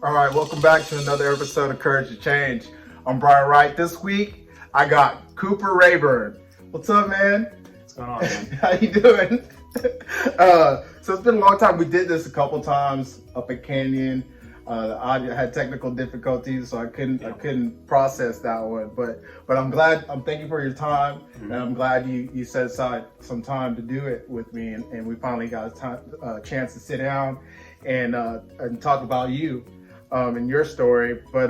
All right, welcome back to another episode of Courage to Change. I'm Brian Wright. This week, I got Cooper Rayburn. What's up, man? What's going on, man? How you doing? So it's been a long time. We did this a couple times up at Canyon. The audio had technical difficulties, so I couldn't process that one. But I'm glad. I'm thank you for your time, and I'm glad you set aside some time to do it with me, and we finally got a chance to sit down and talk about you and your story. But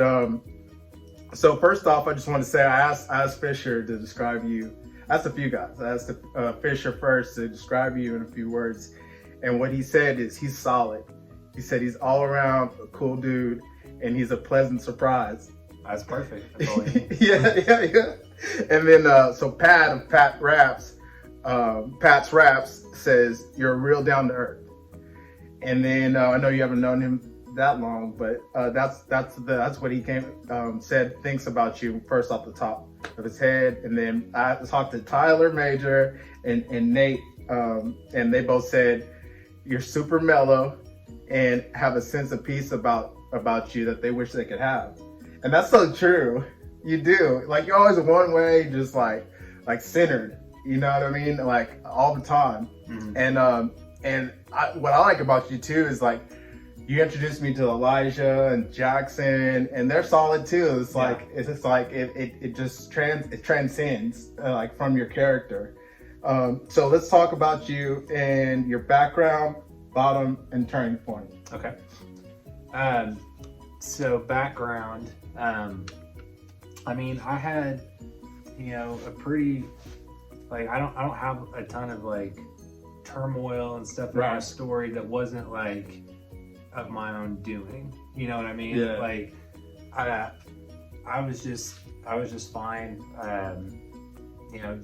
so first off, I just want to say I asked Fisher to describe you. I asked a few guys. I asked Fisher first to describe you in a few words, and what he said is he's solid. He said he's all around a cool dude, and he's a pleasant surprise. That's perfect. That's all I need. Yeah. And then so Pat of Pat's Raps says you're real down to earth. And then I know you haven't known him that long, but that's what he said thinks about you first off the top of his head. And then I talked to Tyler Major and Nate, and they both said you're super mellow and have a sense of peace about you that they wish they could have. And that's so true. You do. Like, you're always one way, just like centered. You know what I mean? Like, all the time. Mm-hmm. And what I like about you too is like you introduced me to Elijah and Jackson, and they're solid too. It's like it's just like it transcends like from your character. So let's talk about you and your background, bottom, and turning point. Okay. So background. I mean, I had, a pretty, like, I don't have a ton of like turmoil and stuff in my story that wasn't like of my own doing. You know what I mean? Yeah. Like, I was just fine.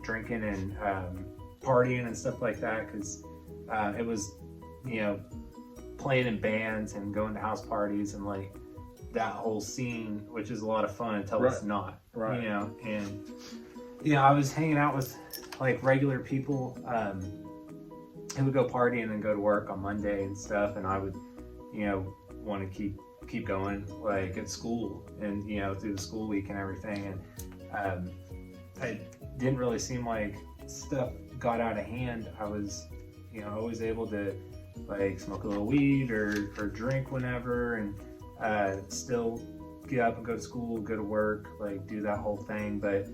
Drinking and partying and stuff like that, because it was, playing in bands and going to house parties and like that whole scene, which is a lot of fun until it's not. Right. And I was hanging out with like regular people who would go party and then go to work on Monday and stuff, and I would, want to keep going like at school and through the school week and everything, and it didn't really seem like stuff got out of hand. I was always able to like smoke a little weed or drink whenever, and still get up and go to school, go to work, like do that whole thing. But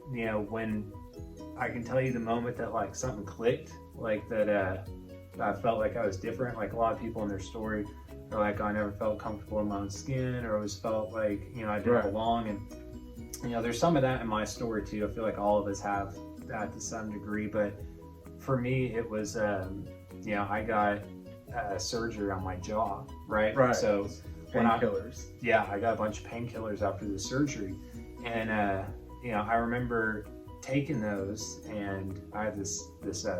when I can tell you the moment that like something clicked, like that I felt like I was different. Like a lot of people in their story are like, I never felt comfortable in my own skin, or always felt like I didn't belong. And there's some of that in my story too. I feel like all of us have that to some degree, but for me it was I got surgery on my jaw, right? So painkillers. I got a bunch of painkillers after the surgery, and I remember taking those, and I had this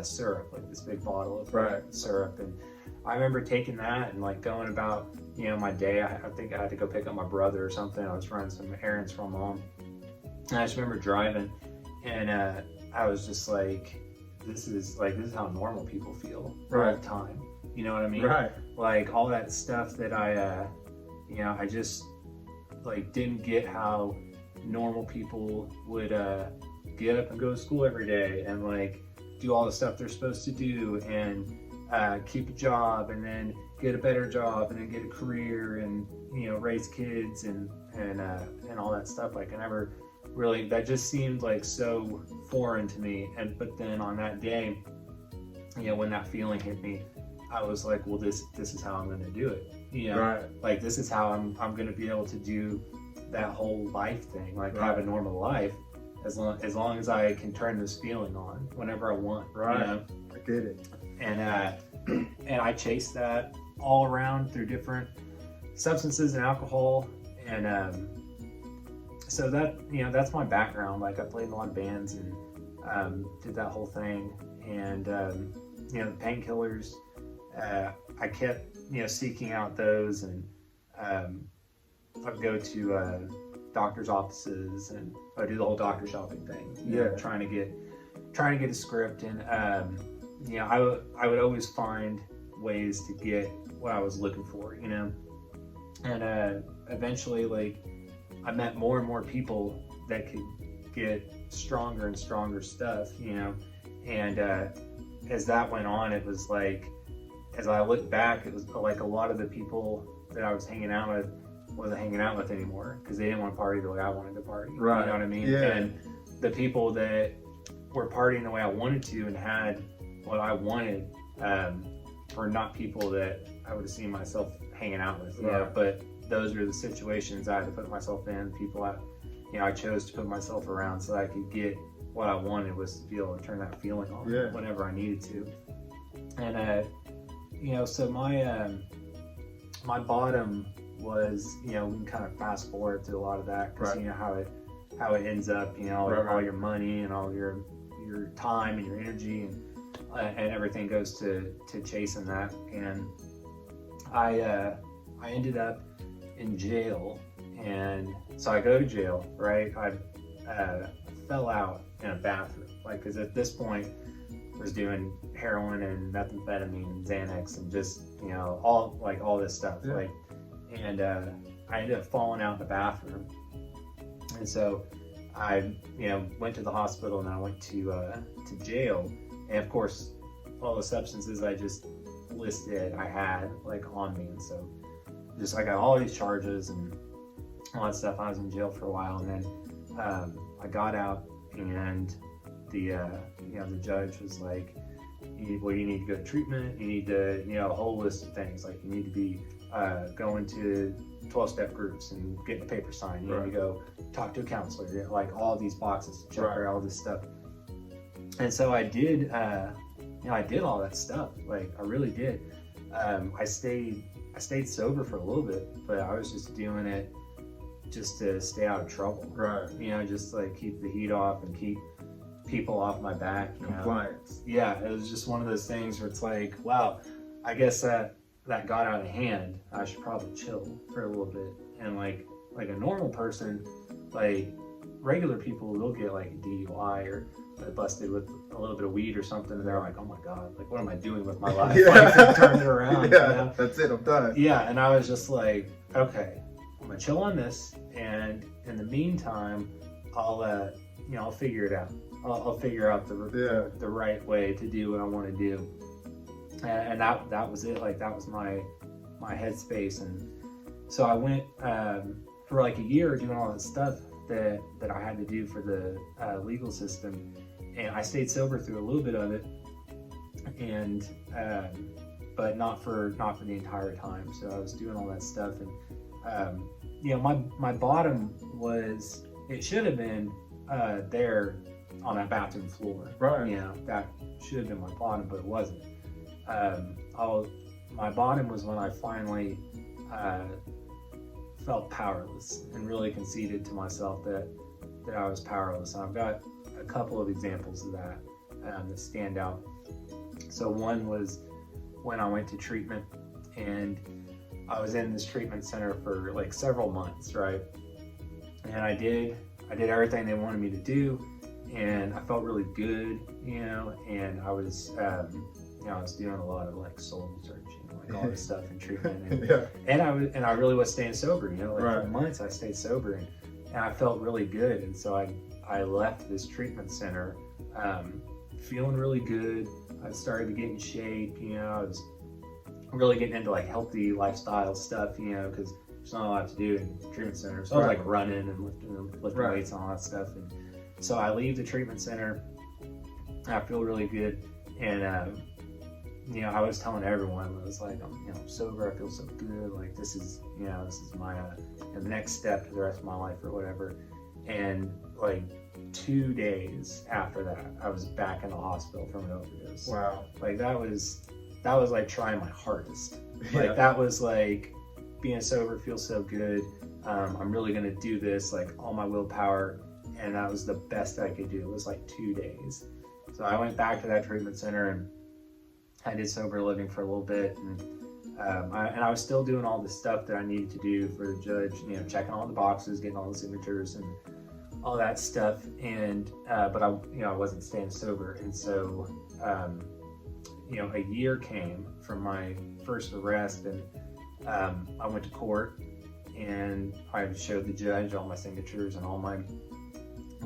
syrup, like this big bottle of syrup, and I remember taking that and like going about my day. I think I had to go pick up my brother or something. I was running some errands for my mom, and I just remember driving, and I was just like, this is how normal people feel all the time. You know what I mean? Right. Like all that stuff that I just like didn't get how normal people would get up and go to school every day and like do all the stuff they're supposed to do, and keep a job, and then get a better job, and then get a career, and raise kids, and all that stuff. Like I never really, that just seemed like so foreign to me. But then on that day, when that feeling hit me, I was like, well, this is how I'm going to do it. Like this is how I'm going to be able to do that whole life thing, like have a normal life, as long as I can turn this feeling on whenever I want. I get it. And I chased that all around through different substances and alcohol, and so that that's my background. Like I played in a lot of bands and did that whole thing, and the painkillers, I kept seeking out those, and I'd go to doctor's offices, and I'd do the whole doctor shopping thing. Trying to get a script, and I would always find ways to get what I was looking for. And eventually, like, I met more and more people that could get stronger and stronger stuff, you know. And as that went on, it was like, as I look back, it was like a lot of the people that I was hanging out with wasn't hanging out with anymore because they didn't want to party the way I wanted to party. Right. You know what I mean? Yeah. And the people that were partying the way I wanted to and had what I wanted were not people that I would have seen myself hanging out with. Right. Yeah. But those were the situations I had to put myself in. People I chose to put myself around so that I could get what I wanted, was to be able to turn that feeling on whenever I needed to. And you know, so my bottom was, you know, we can kind of fast forward through a lot of that because you know how it ends up, you know, all your money and all your time and your energy and everything goes to chasing that. And I ended up in jail, and so I go to jail, right? I fell out in a bathroom, like, because at this point I was doing heroin and methamphetamine and Xanax and just, you know, all this stuff, like, and I ended up falling out in the bathroom. And so I, you know, went to the hospital and I went to jail, and of course all the substances I just listed I had like on me, and so just I got all these charges and all that stuff. I was in jail for a while, and then I got out, and the you know, the judge was like, you need to go to treatment, you need to, you know, a whole list of things, like you need to be going to 12-step groups and getting a paper signed, you need to go talk to a counselor, like all these boxes to check all this stuff. And so I did, you know, I did all that stuff, like I really did. I stayed sober for a little bit, but I was just doing it just to stay out of trouble, you know, just like keep the heat off and keep people off my back, you Compliance. know? Yeah, it was just one of those things where it's like, wow, I guess that got out of hand. I should probably chill for a little bit. And like a normal person, like regular people, they'll get like a DUI or busted with a little bit of weed or something, and they're like, oh my god, like what am I doing with my life? Like, turn it around. Yeah, you know? that's it, I'm done. Yeah, and I was just like, okay, I'm gonna chill on this, and in the meantime, I'll you know, I'll figure it out. I'll figure out the right way to do what I want to do. And that was it. Like that was my headspace. And so I went for like a year doing all that stuff that I had to do for the legal system, and I stayed sober through a little bit of it, and but not for the entire time. So I was doing all that stuff, and you know, my bottom was, it should have been there on that bathroom floor. You know, that should have been my bottom, but it wasn't. My bottom was when I finally felt powerless and really conceded to myself that I was powerless. And I've got a couple of examples of that that stand out. So one was when I went to treatment, and I was in this treatment center for like several months, right? And I did everything they wanted me to do, and I felt really good, you know, and I was you know, I was doing a lot of like soul searching, like all this stuff in treatment, and I really was staying sober, you know, like for months I stayed sober, and I felt really good. And so I left this treatment center feeling really good. I started to get in shape, you know, I was really getting into like healthy lifestyle stuff, you know, because there's not a lot to do in treatment center. So I was like running and lifting weights and all that stuff. And so I leave the treatment center, I feel really good, and you know, I was telling everyone, I was like, I'm, you know, sober, I feel so good, like this is, you know, this is my the next step to the rest of my life or whatever. And like 2 days after that, I was back in the hospital from an overdose. Wow. Like that was like trying my hardest. Like that was like, being sober feels so good. I'm really gonna do this, like all my willpower, and that was the best I could do. It was like 2 days. So I went back to that treatment center, and I did sober living for a little bit, and I was still doing all the stuff that I needed to do for the judge, you know, checking all the boxes, getting all the signatures and all that stuff. And but I wasn't staying sober. And so you know, a year came from my first arrest, and I went to court, and I showed the judge all my signatures and all my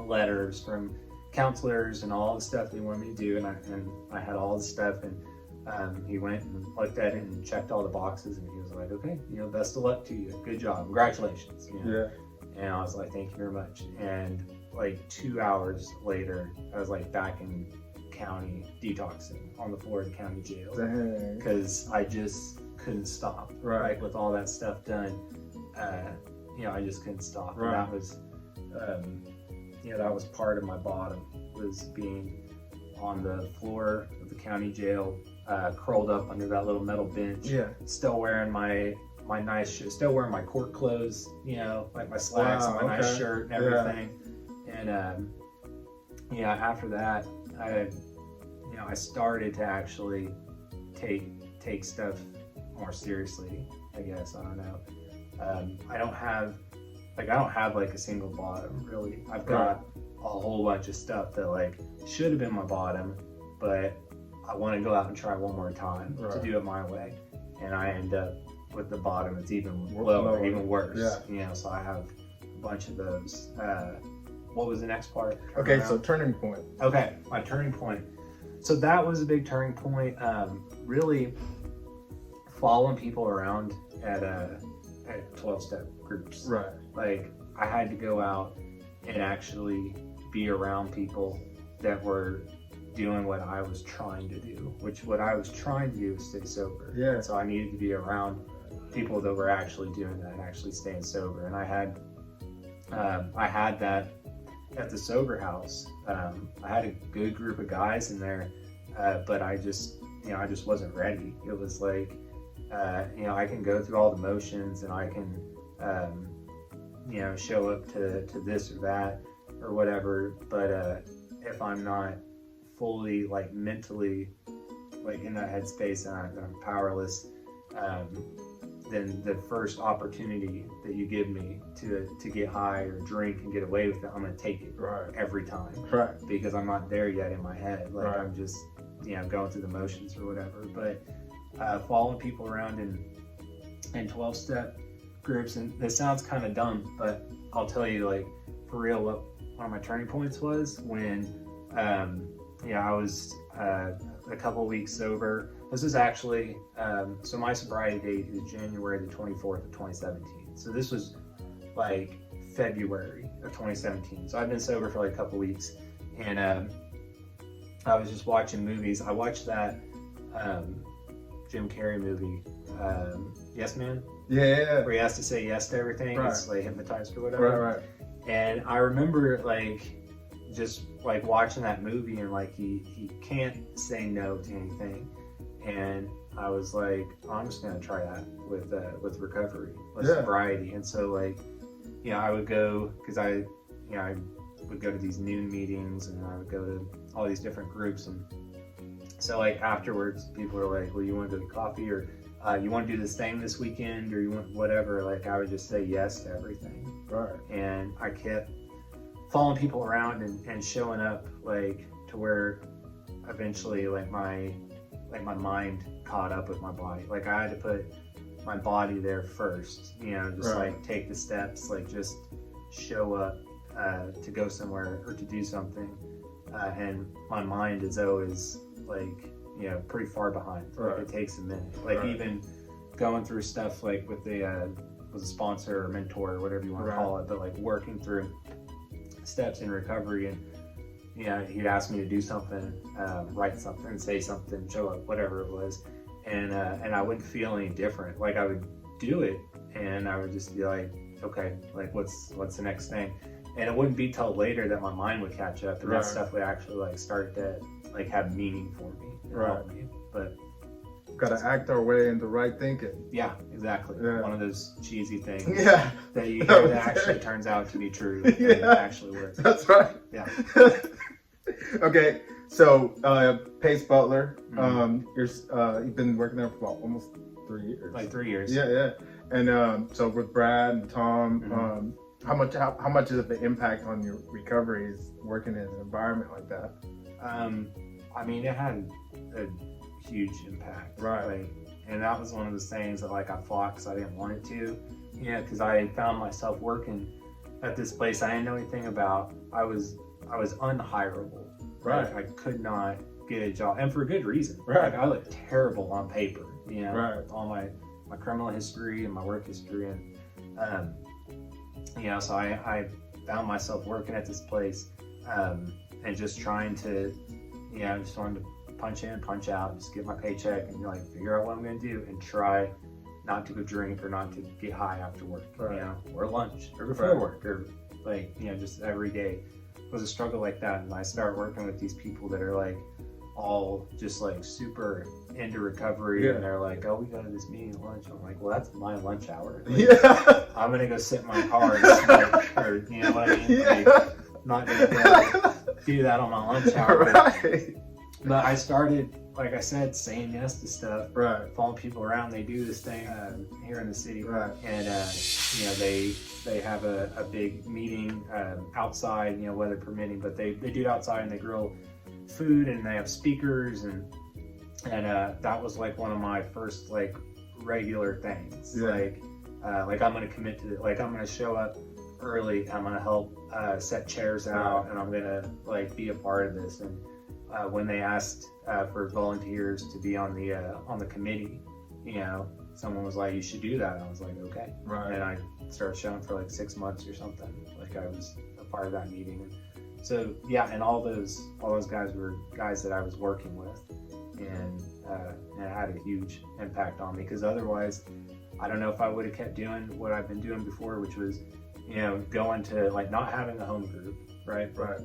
letters from counselors and all the stuff they wanted me to do, and I had all the stuff, and he went and looked at it and checked all the boxes, and he was like, okay, best of luck to you, good job, congratulations. Yeah. And I was like, thank you very much. And like 2 hours later, I was like back in county detoxing on the floor of the county jail, because I just couldn't stop. Right. Like with all that stuff done, I just couldn't stop. Right. And that was, that was part of my bottom, was being on the floor of the county jail, curled up under that little metal bench. Yeah. Still wearing my nice shirt, still wearing my court clothes, like my slacks and my nice shirt and everything. Yeah. And after that, I started to actually take stuff more seriously, I guess. I don't know. I don't have like a single bottom, really. I've got a whole bunch of stuff that like should have been my bottom, but I want to go out and try one more time to do it my way, and I end up with the bottom it's even lower, even worse. So I have a bunch of those. What was the next part? Okay, so turning point. Okay, my turning point. So that was a big turning point. Really following people around at 12-step groups. Right. Like I had to go out and actually be around people that were doing what I was trying to do, which what I was trying to do was stay sober. Yeah. So I needed to be around people that were actually doing that, actually staying sober. And I had that at the sober house. I had a good group of guys in there, but I just wasn't ready. It was like, I can go through all the motions and I can, show up to this or that or whatever. But if I'm not fully like mentally like in that headspace and I'm powerless, then the first opportunity that you give me to get high or drink and get away with it, I'm gonna take it every time. Right. Because I'm not there yet in my head. Like I'm just going through the motions or whatever. But following people around in 12-step groups, and this sounds kind of dumb, but I'll tell you, like, for real, what one of my turning points was when I was a couple weeks sober. This is actually, so my sobriety date is January the 24th of 2017. So this was like February of 2017. So I've been sober for like a couple weeks, and I was just watching movies. I watched that Jim Carrey movie, Yes Man. Yeah. Where he has to say yes to everything. Right. It's like hypnotized or whatever. Right. And I remember like just like watching that movie, and like he can't say no to anything. And I was like, oh, I'm just gonna try that with recovery, with sobriety. And so like, I would go, because I would go to these noon meetings, and I would go to all these different groups. And so like afterwards, people were like, well, you want to go to coffee, or you want to do this thing this weekend, or you want whatever. Like I would just say yes to everything. Right. And I kept following people around and showing up, like to where eventually like my mind caught up with my body. Like I had to put my body there first, just like take the steps, like just show up to go somewhere or to do something. And my mind is always like, pretty far behind. Like it takes a minute. Like even going through stuff like with a sponsor or mentor or whatever you want to call it, but like working through steps in recovery, and he'd ask me to do something, write something, say something, show up, whatever it was, and I wouldn't feel any different. Like I would do it, and I would just be like, okay, like what's the next thing? And it wouldn't be till later that my mind would catch up, and that stuff would actually like start to like have meaning for me and help me. But gotta act our way into right thinking. Yeah, exactly. One of those cheesy things that you hear that actually turns out to be true. And it actually works. That's right. Yeah. Okay, so Pace Butler, you've been working there for almost 3 years. Like 3 years. Yeah. And so with Brad and Tom, how much is the impact on your recovery is working in an environment like that? I mean, it had a huge impact. Right. Like, and that was one of those things that like I fought because I didn't want it to. because I found myself working at this place I didn't know anything about. I was unhireable. Right. I could not get a job, and for good reason. Right. Like, I looked terrible on paper, Right. with all my criminal history and my work history, and so I found myself working at this place, and just trying to, just wanted to punch in, punch out, just get my paycheck, and like figure out what I'm gonna do, and try not to go drink or not to get high after work, Right. Or lunch or before Right. work, or like, just every day was a struggle like that. And I started working with these people that are like all just like super into recovery, Yeah. and they're like, oh, we go to this meeting at lunch. I'm like, well, that's my lunch hour. Like, Yeah. I'm gonna go sit in my car and smoke, or you know what I mean? Yeah. Like, not gonna do that on my lunch hour. Right. But I started, like I said, saying yes to stuff, Right. following people around. They do this thing here in the city, Right. and they have a big meeting outside, weather permitting, but they do it outside, and they grill food, and they have speakers, and that was like one of my first like regular things. Yeah. Like I'm gonna commit to it. Like, I'm gonna show up early. I'm gonna help set chairs out, and I'm gonna like be a part of this. And when they asked for volunteers to be on the committee, someone was like, you should do that. And I was like, okay. Right. And I started showing for like 6 months or something. Like, I was a part of that meeting. And so and all those guys were guys that I was working with, and it had a huge impact on me, because otherwise, I don't know if I would have kept doing what I've been doing before, which was, going to like not having a home group, right? Right.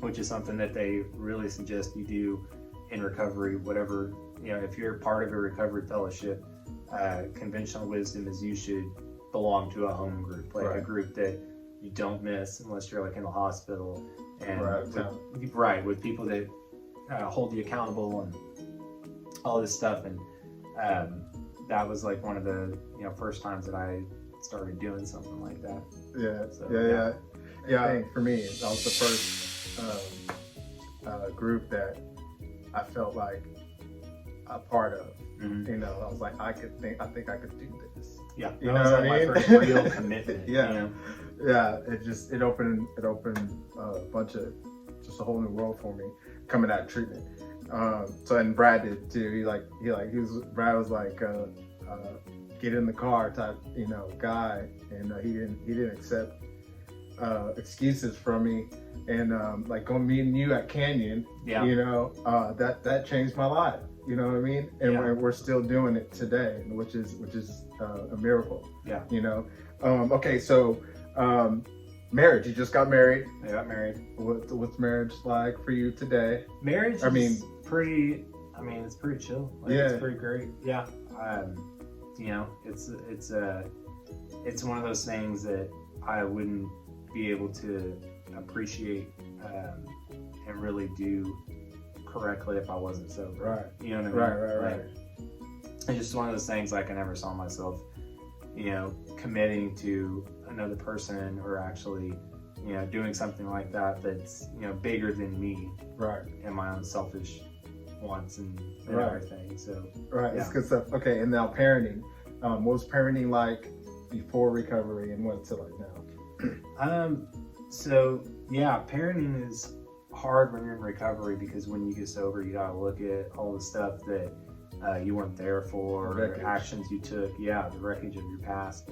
Which is something that they really suggest you do in recovery. Whatever, if you're part of a recovery fellowship, conventional wisdom is you should belong to a home group, like Right. a group that you don't miss unless you're like in the hospital, and Right. with people that hold you accountable and all this stuff. And that was like one of the first times that I started doing something like that. Yeah. So, Yeah. I think for me, that was the first group that I felt like a part of. Mhm. I was like, I think I could do this. Yeah, You that know was what like I my mean? first real commitment. Yeah. Yeah, it opened a bunch of, just a whole new world for me coming out of treatment. So, and Brad did too. Brad was like get in the car type guy, and he didn't accept excuses from me, and like going meeting you at Canyon. Yeah. That changed my life. You know what I mean? And Yeah. we're still doing it today, which is a miracle. Yeah. Okay, so marriage. You just got married. I got married. What's marriage like for you today? Marriage is it's pretty chill. Like, Yeah. It's pretty great. Yeah. It's one of those things that I wouldn't be able to appreciate and really do correctly if I wasn't sober. Right. You know what I mean? Right. Like, it's just one of those things, like, I never saw myself, committing to another person, or actually, doing something like that that's, bigger than me Right. and my own selfish wants and Right. everything. So, Right. Yeah. It's good stuff. Okay, and now parenting. What was parenting like before recovery, and what's it like now? So yeah, parenting is hard when you're in recovery, because when you get sober, you gotta look at all the stuff that you weren't there for, Wreckage. or actions you took. Yeah, the wreckage of your past,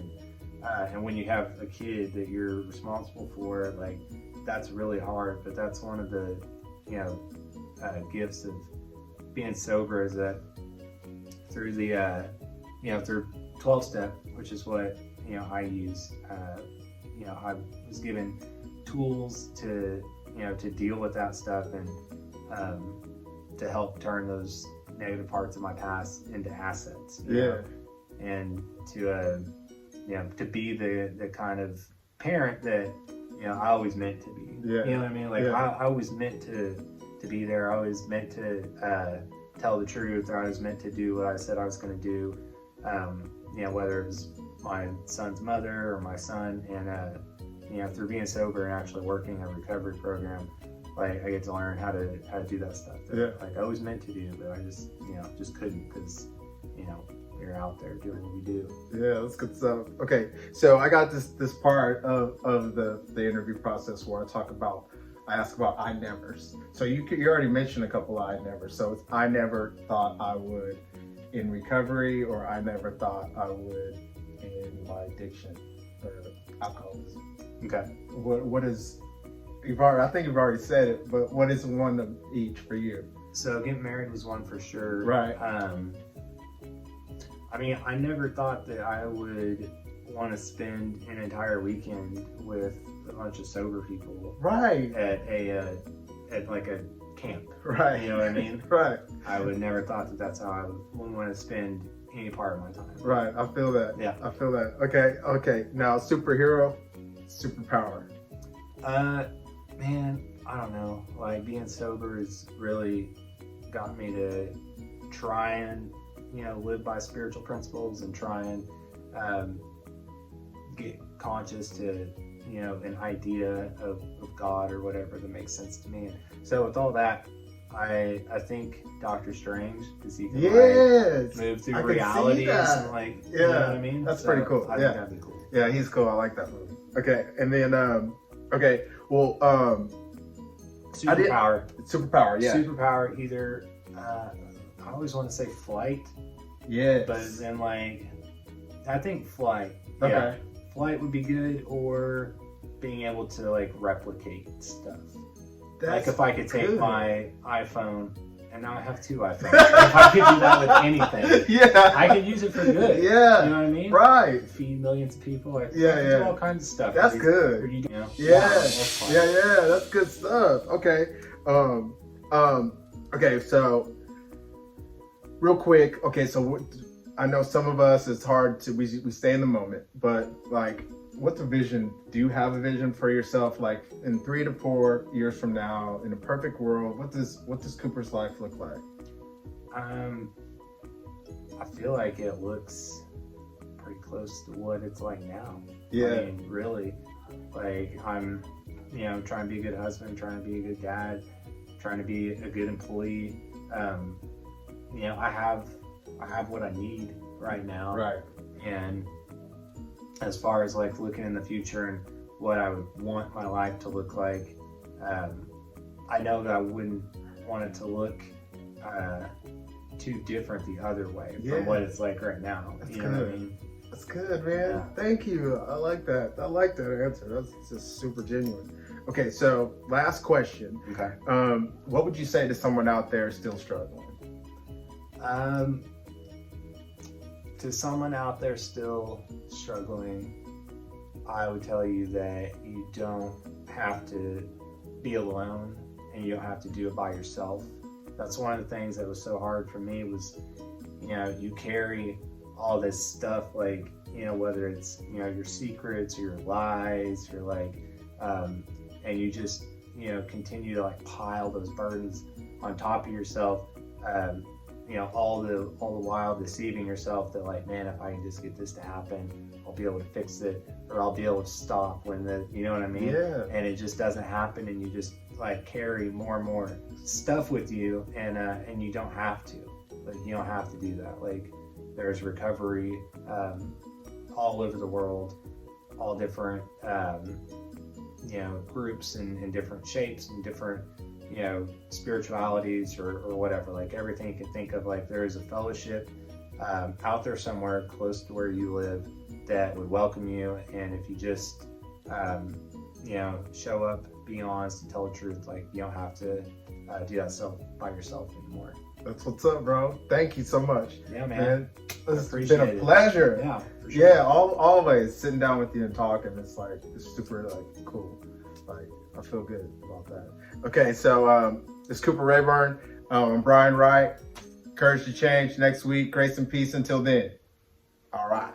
and when you have a kid that you're responsible for, like, that's really hard. But that's one of the gifts of being sober, is that through the through 12-step, which is what I use. I was given tools to deal with that stuff, and to help turn those negative parts of my past into assets. you know, and to be the kind of parent that I always meant to be. Yeah. You know what I mean? Like, Yeah. I always meant to be there. I always meant to tell the truth, or I was meant to do what I said I was going to do. Whether it was my son's mother or my son, and through being sober and actually working a recovery program, like, I get to learn how to do that stuff that, like, I always meant to do, but I just couldn't, because we're out there doing what we do. Yeah, that's good stuff. Okay, so I got this part of the interview process where I ask about I nevers. So you already mentioned a couple of I nevers. So it's I never thought I would in recovery, or I never thought I would in my addiction or alcoholism. Okay. What is I think you've already said it, but what is one of each for you? So getting married was one for sure. Right. I mean, I never thought that I would want to spend an entire weekend with a bunch of sober people Right. at like a camp. Right. You know what I mean? Right. I would never thought that that's how I would want to spend any part of my time. Right. I feel that. Yeah. I feel that. Okay. Now, superhero, superpower. Man, I don't know. Like being sober has really got me to try and, live by spiritual principles and try and get conscious to, an idea of God or whatever that makes sense to me. So with all that, I think Doctor Strange, because he can Yes. move through I can see realities that. and like, Yeah, you know what I mean? that's So pretty cool. I Yeah. think that'd be cool. Yeah, he's cool. I like that movie. Okay, and then okay, well, Superpower. superpower. Yeah. Superpower, either, I always want to say flight, Yes. but then like, I think flight. Okay. Yeah. Flight would be good, or being able to like replicate stuff. Like if I could take good. my iPhone, and now I have two iPhones. If I could do that with anything, Yeah. I could use it for good. Yeah. You know what I mean? Right. Feed millions of people. I Yeah, could yeah. do all kinds of stuff. That's Or good. you Yeah. that's fun. Yeah, that's good stuff. Okay. Okay, so real quick, okay, so I know some of us, it's hard to, we stay in the moment, but like, what's the vision? Do you have a vision for yourself, like in 3 to 4 years from now, in a perfect world, what does Cooper's life look like? I feel like it looks pretty close to what it's like now. Yeah. I mean, really, like I'm trying to be a good husband, trying to be a good dad, trying to be a good employee. I have what I need right now. Right. And as far as like looking in the future and what I would want my life to look like, I know that I wouldn't want it to look too different the other way from what it's like right now. That's you know what I good. mean? That's good, man. Yeah. Thank you. I like that. I like that answer. That's just super genuine. Okay, so last question. Okay. What would you say to someone out there still struggling? To someone out there still struggling, I would tell you that you don't have to be alone and you don't have to do it by yourself. That's one of the things that was so hard for me was, you carry all this stuff, like, whether it's, your secrets or your lies or like, and you just, continue to like pile those burdens on top of yourself, all the while deceiving yourself that like, man, if I can just get this to happen, I'll be able to fix it, or I'll be able to stop when you know what I mean? Yeah. And it just doesn't happen, and you just like carry more and more stuff with you, and you don't have to. Like, you don't have to do that. Like, there's recovery all over the world, all different groups and different shapes and different spiritualities or whatever. Like, everything you can think of, like, there is a fellowship out there somewhere close to where you live that would welcome you, and if you just show up, be honest, and tell the truth, like, you don't have to do that stuff by yourself anymore. That's what's up, bro. Thank you so much. Yeah, man. It's appreciate been a it. pleasure. Yeah, for sure. Yeah, always sitting down with you and talking. It's like, it's super like cool. Like, I feel good about that. Okay, so it's Cooper Rayburn. I'm Brian Wright. Courage to Change next week. Grace and peace until then. All right.